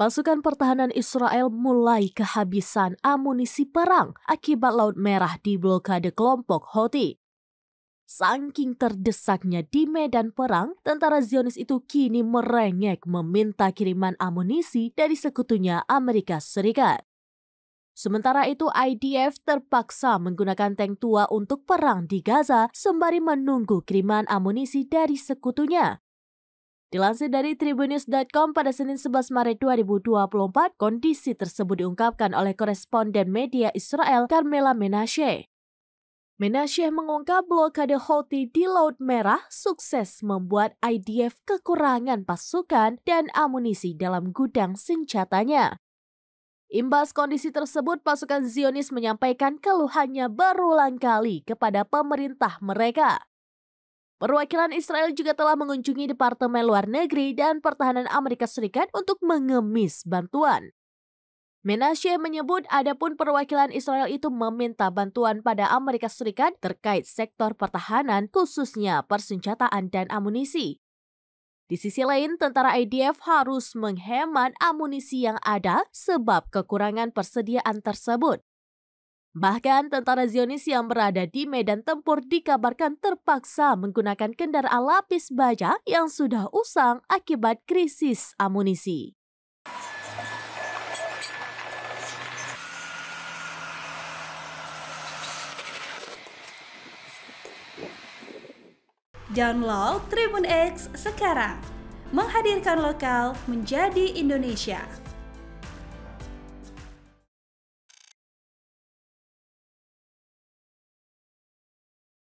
Pasukan pertahanan Israel mulai kehabisan amunisi perang akibat Laut Merah di blokade kelompok Houthi. Saking terdesaknya di medan perang, tentara Zionis itu kini merengek meminta kiriman amunisi dari sekutunya Amerika Serikat. Sementara itu, IDF terpaksa menggunakan tank tua untuk perang di Gaza sembari menunggu kiriman amunisi dari sekutunya. Dilansir dari Tribunnews.com pada Senin 11 Maret 2024, kondisi tersebut diungkapkan oleh koresponden media Israel Carmela Menashe. Menashe mengungkap blokade Houthi di Laut Merah sukses membuat IDF kekurangan pasukan dan amunisi dalam gudang senjatanya. Imbas kondisi tersebut, pasukan Zionis menyampaikan keluhannya berulang kali kepada pemerintah mereka. Perwakilan Israel juga telah mengunjungi Departemen Luar Negeri dan Pertahanan Amerika Serikat untuk mengemis bantuan. Menashe menyebut adapun perwakilan Israel itu meminta bantuan pada Amerika Serikat terkait sektor pertahanan, khususnya persenjataan dan amunisi. Di sisi lain, tentara IDF harus menghemat amunisi yang ada sebab kekurangan persediaan tersebut. Bahkan tentara Zionis yang berada di medan tempur dikabarkan terpaksa menggunakan kendaraan lapis baja yang sudah usang akibat krisis amunisi. Download Tribun X sekarang, menghadirkan lokal menjadi Indonesia.